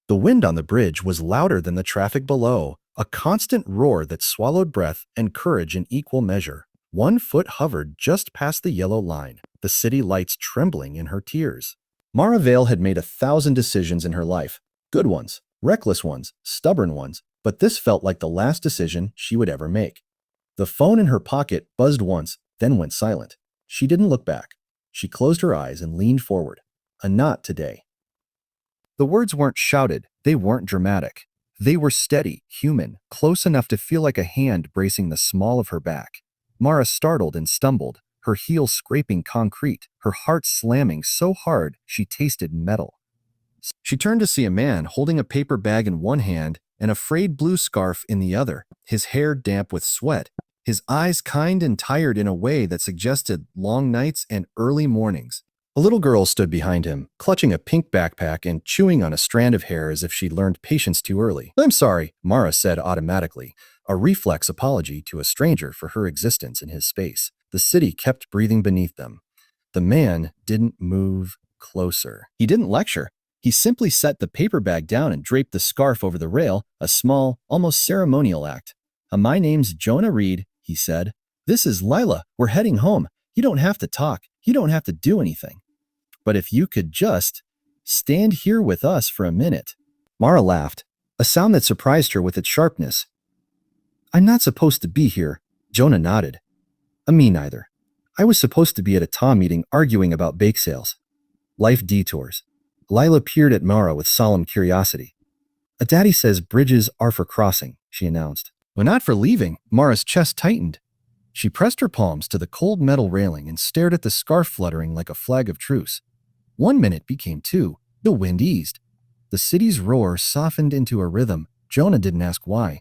The wind on the bridge was louder than the traffic below, a constant roar that swallowed breath and courage in equal measure. One foot hovered just past the yellow line, the city lights trembling in her tears. Mara Vale had made 1,000 decisions in her life. Good ones, reckless ones, stubborn ones, but this felt like the last decision she would ever make. The phone in her pocket buzzed once, then went silent. She didn't look back. She closed her eyes and leaned forward. Not today. The words weren't shouted, they weren't dramatic. They were steady, human, close enough to feel like a hand bracing the small of her back. Mara startled and stumbled, her heels scraping concrete, her heart slamming so hard she tasted metal. She turned to see a man holding a paper bag in one hand and a frayed blue scarf in the other, his hair damp with sweat, his eyes kind and tired in a way that suggested long nights and early mornings. A little girl stood behind him, clutching a pink backpack and chewing on a strand of hair as if she'd learned patience too early. "I'm sorry," Mara said automatically, a reflex apology to a stranger for her existence in his space. The city kept breathing beneath them. The man didn't move closer. He didn't lecture. He simply set the paper bag down and draped the scarf over the rail, a small, almost ceremonial act. "My name's Jonah Reed," he said. "This is Lila. We're heading home. You don't have to talk. You don't have to do anything. But if you could just stand here with us for a minute." Mara laughed, a sound that surprised her with its sharpness. "I'm not supposed to be here." Jonah nodded. Me neither. I was supposed to be at a TAW meeting arguing about bake sales. Life detours. Lila peered at Mara with solemn curiosity. "Daddy says bridges are for crossing," she announced. "Well, not for leaving." Mara's chest tightened. She pressed her palms to the cold metal railing and stared at the scarf fluttering like a flag of truce. 1 minute became 2. The wind eased. The city's roar softened into a rhythm. Jonah didn't ask why.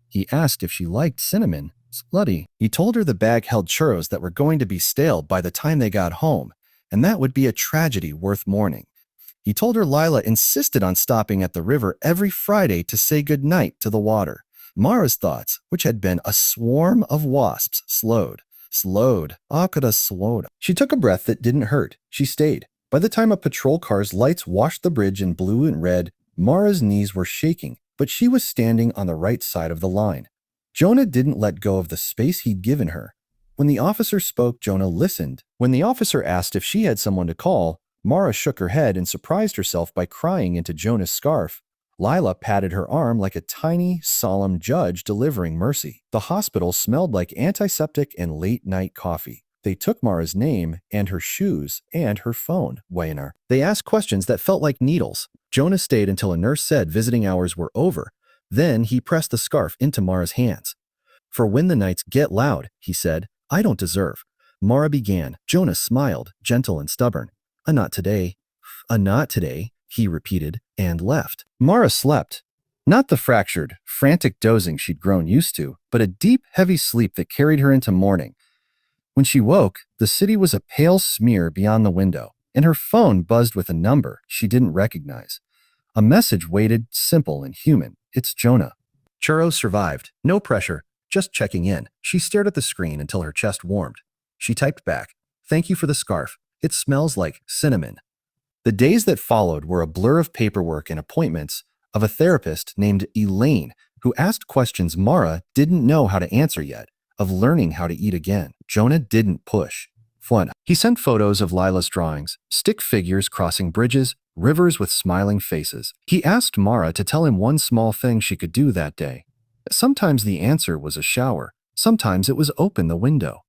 He asked if she liked cinnamon. Slutty. He told her the bag held churros that were going to be stale by the time they got home, and that would be a tragedy worth mourning. He told her Lila insisted on stopping at the river every Friday to say goodnight to the water. Mara's thoughts, which had been a swarm of wasps, slowed. Could have slowed. She took a breath that didn't hurt. She stayed. By the time a patrol car's lights washed the bridge in blue and red, Mara's knees were shaking, but she was standing on the right side of the line. Jonah didn't let go of the space he'd given her. When the officer spoke, Jonah listened. When the officer asked if she had someone to call, Mara shook her head and surprised herself by crying into Jonah's scarf. Lila patted her arm like a tiny, solemn judge delivering mercy. The hospital smelled like antiseptic and late-night coffee. They took Mara's name and her shoes and her phone, Wayner. They asked questions that felt like needles. Jonah stayed until a nurse said visiting hours were over. Then he pressed the scarf into Mara's hands. "For when the nights get loud," he said, "I don't deserve." Mara began. Jonah smiled, gentle and stubborn. Not today. Not today," he repeated, and left. Mara slept. Not the fractured, frantic dozing she'd grown used to, but a deep, heavy sleep that carried her into morning. When she woke, the city was a pale smear beyond the window, and her phone buzzed with a number she didn't recognize. A message waited, simple and human. "It's Jonah." Churros survived. No pressure, just checking in. She stared at the screen until her chest warmed. She typed back, "Thank you for the scarf. It smells like cinnamon." The days that followed were a blur of paperwork and appointments, of a therapist named Elaine who asked questions Mara didn't know how to answer yet, of learning how to eat again. Jonah didn't push. Fun. He sent photos of Lila's drawings, stick figures crossing bridges, rivers with smiling faces. He asked Mara to tell him one small thing she could do that day. Sometimes the answer was a shower. Sometimes it was open the window.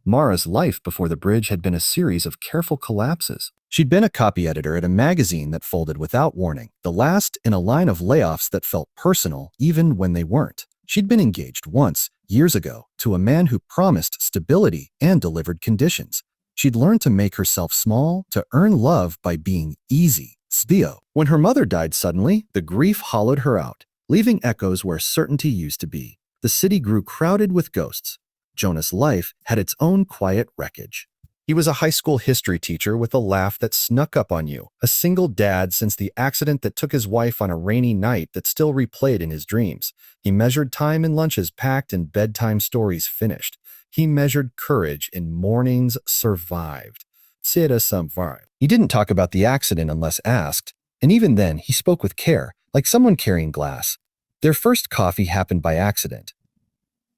Mara's life before the bridge had been a series of careful collapses. She'd been a copy editor at a magazine that folded without warning, the last in a line of layoffs that felt personal even when they weren't. She'd been engaged once, years ago, to a man who promised stability and delivered conditions. She'd learned to make herself small, to earn love by being easy. Spio. When her mother died suddenly, the grief hollowed her out, leaving echoes where certainty used to be. The city grew crowded with ghosts. Jonah's life had its own quiet wreckage. He was a high school history teacher with a laugh that snuck up on you, a single dad since the accident that took his wife on a rainy night that still replayed in his dreams. He measured time in lunches packed and bedtime stories finished. He measured courage in mornings survived. He didn't talk about the accident unless asked. And even then, he spoke with care, like someone carrying glass. Their first coffee happened by accident.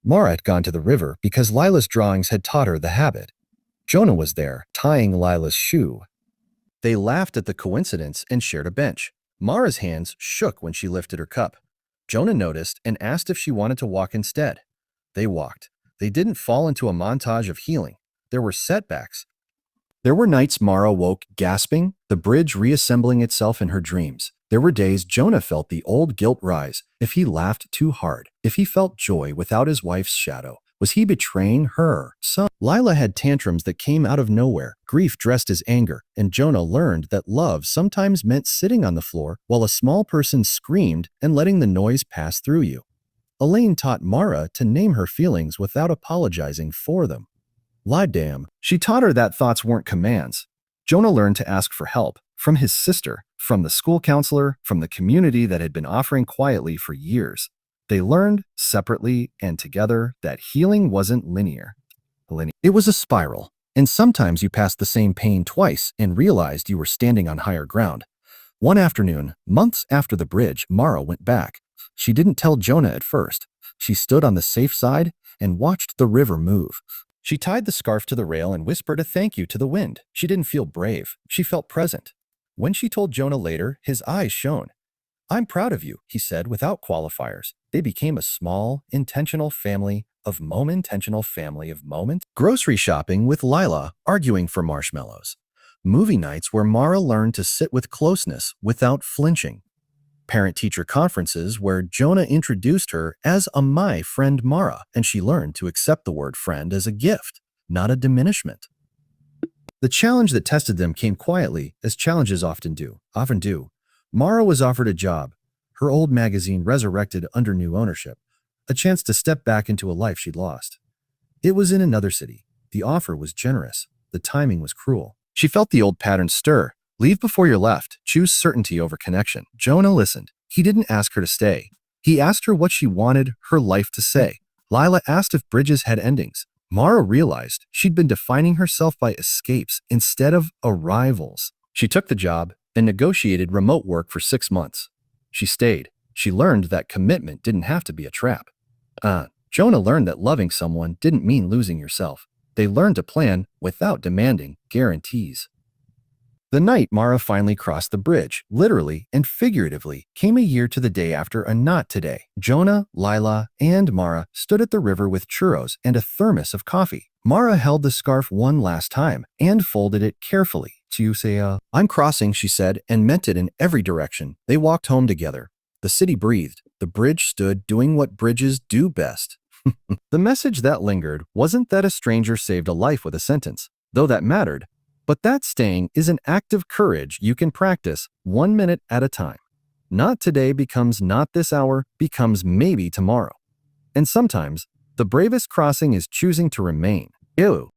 Mara had gone to the river because Lila's drawings had taught her the habit. Jonah was there, tying Lila's shoe. They laughed at the coincidence and shared a bench. Mara's hands shook when she lifted her cup. Jonah noticed and asked if she wanted to walk instead. They walked. They didn't fall into a montage of healing. There were setbacks. There were nights Mara woke gasping, the bridge reassembling itself in her dreams. There were days Jonah felt the old guilt rise, if he laughed too hard, if he felt joy without his wife's shadow. Was he betraying her? So Lila had tantrums that came out of nowhere, grief dressed as anger, and Jonah learned that love sometimes meant sitting on the floor while a small person screamed and letting the noise pass through you. Elaine taught Mara to name her feelings without apologizing for them. Damn, she taught her that thoughts weren't commands. Jonah learned to ask for help, from his sister, from the school counselor, from the community that had been offering quietly for years. They learned, separately and together, that healing wasn't linear. It was a spiral, and sometimes you passed the same pain twice and realized you were standing on higher ground. One afternoon, months after the bridge, Mara went back. She didn't tell Jonah at first. She stood on the safe side and watched the river move. She tied the scarf to the rail and whispered a thank you to the wind. She didn't feel brave. She felt present. When she told Jonah later, his eyes shone. "I'm proud of you," he said without qualifiers. They became a small, intentional family of moments. Grocery shopping with Lila, arguing for marshmallows. Movie nights where Mara learned to sit with closeness without flinching. Parent-teacher conferences where Jonah introduced her as my friend Mara, and she learned to accept the word friend as a gift, not a diminishment. The challenge that tested them came quietly, as challenges often do. Mara was offered a job, her old magazine resurrected under new ownership, a chance to step back into a life she'd lost. It was in another city. The offer was generous. The timing was cruel. She felt the old pattern stir. Leave before you're left. Choose certainty over connection. Jonah listened. He didn't ask her to stay. He asked her what she wanted her life to say. Lila asked if bridges had endings. Mara realized she'd been defining herself by escapes instead of arrivals. She took the job and negotiated remote work for 6 months. She stayed. She learned that commitment didn't have to be a trap. Jonah learned that loving someone didn't mean losing yourself. They learned to plan without demanding guarantees. The night Mara finally crossed the bridge, literally and figuratively, came a year to the day after a not today. Jonah, Lila, and Mara stood at the river with churros and a thermos of coffee. Mara held the scarf one last time and folded it carefully. To say, "I'm crossing," she said, and meant it in every direction. They walked home together. The city breathed. The bridge stood, doing what bridges do best. The message that lingered wasn't that a stranger saved a life with a sentence, though that mattered. But that staying is an act of courage you can practice 1 minute at a time. Not today becomes not this hour, becomes maybe tomorrow. And sometimes, the bravest crossing is choosing to remain. Ew.